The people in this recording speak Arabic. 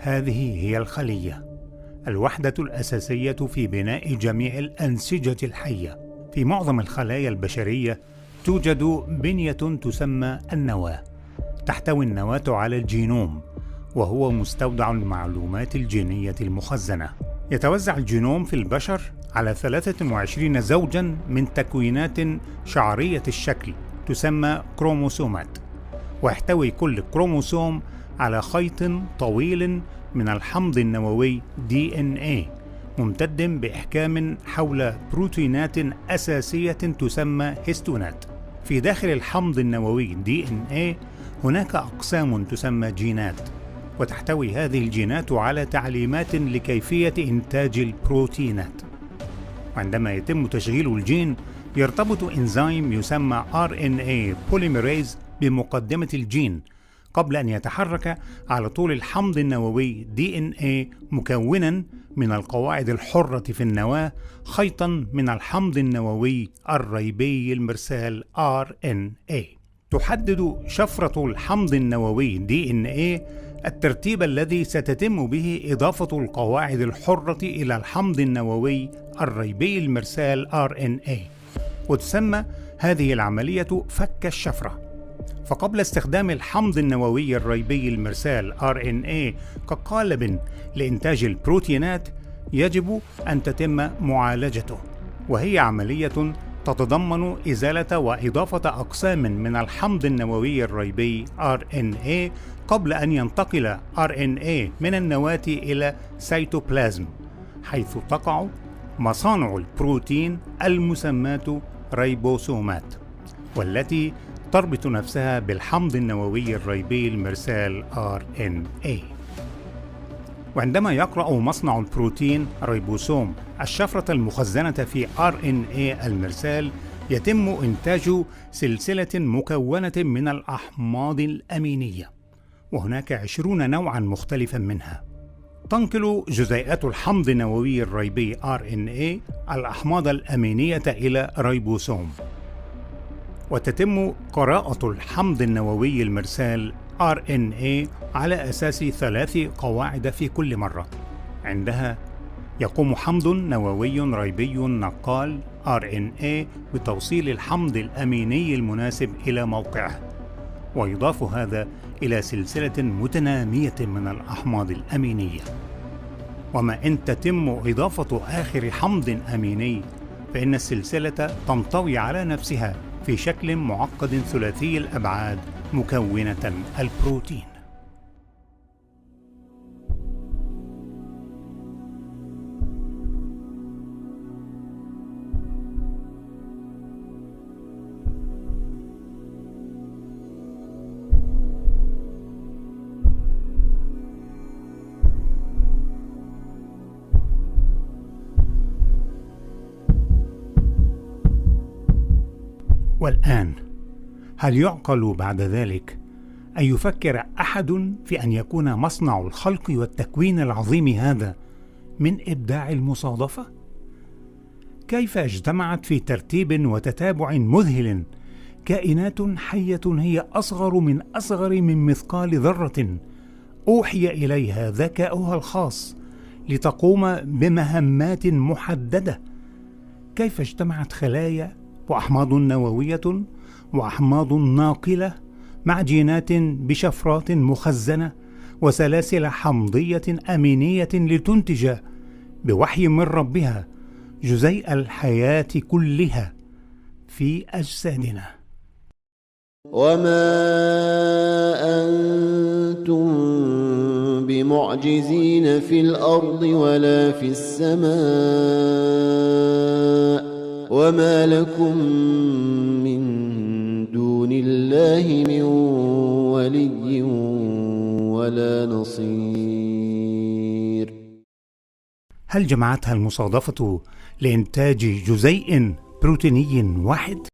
هذه هي الخلية، الوحدة الأساسية في بناء جميع الأنسجة الحية. في معظم الخلايا البشرية توجد بنية تسمى النواة، تحتوي النواة على الجينوم، وهو مستودع المعلومات الجينية المخزنة. يتوزع الجينوم في البشر على 23 زوجاً من تكوينات شعرية الشكل تسمى كروموسومات، ويحتوي كل كروموسوم على خيط طويل من الحمض النووي DNA ممتد بإحكام حول بروتينات أساسية تسمى هستونات. في داخل الحمض النووي DNA هناك أقسام تسمى جينات، وتحتوي هذه الجينات على تعليمات لكيفية إنتاج البروتينات. وعندما يتم تشغيل الجين يرتبط إنزيم يسمى RNA polymerase بمقدمة الجين قبل أن يتحرك على طول الحمض النووي DNA مكونا من القواعد الحرة في النواة خيطا من الحمض النووي الريبي المرسال RNA. تحدد شفرة الحمض النووي DNA الترتيب الذي ستتم به إضافة القواعد الحرة إلى الحمض النووي الريبي المرسال RNA، وتسمى هذه العملية فك الشفرة. فقبل استخدام الحمض النووي الريبي المرسال RNA كقالب لإنتاج البروتينات يجب أن تتم معالجته، وهي عملية تتضمن إزالة وإضافة أقسام من الحمض النووي الريبي RNA قبل أن ينتقل RNA من النواة إلى سيتوبلازم، حيث تقع مصانع البروتين المسماة ريبوسومات، والتي تربط نفسها بالحمض النووي الريبي المرسال RNA. وعندما يقرأ مصنع البروتين ريبوسوم الشفرة المخزنة في RNA المرسال يتم إنتاج سلسلة مكونة من الأحماض الأمينية، وهناك 20 نوعاً مختلفاً منها. تنقل جزيئات الحمض النووي الريبي RNA الأحماض الأمينية إلى ريبوسوم، وتتم قراءة الحمض النووي المرسال RNA على أساس 3 قواعد في كل مرة. عندها يقوم حمض نووي ريبي نقال RNA بتوصيل الحمض الأميني المناسب إلى موقعه، ويضاف هذا إلى سلسلة متنامية من الأحماض الأمينية. وما إن تتم إضافة آخر حمض أميني فإن السلسلة تنطوي على نفسها في شكل معقد ثلاثي الأبعاد مكونة البروتين. والآن، هل يعقل بعد ذلك أن يفكر أحد في أن يكون مصنع الخلق والتكوين العظيم هذا من إبداع المصادفة؟ كيف اجتمعت في ترتيب وتتابع مذهل كائنات حية هي أصغر من مثقال ذرة أوحي إليها ذكاؤها الخاص لتقوم بمهمات محددة؟ كيف اجتمعت خلايا وأحماض نووية وأحماض ناقلة مع جينات بشفرات مخزنة وسلاسل حمضية أمينية لتنتج بوحي من ربها جزيء الحياة كلها في أجسادنا؟ وما أنتم بمعجزين في الأرض ولا في السماء، وما لكم من دون الله من ولي ولا نصير. هل جمعتها المصادفة لإنتاج جزيء بروتيني واحد؟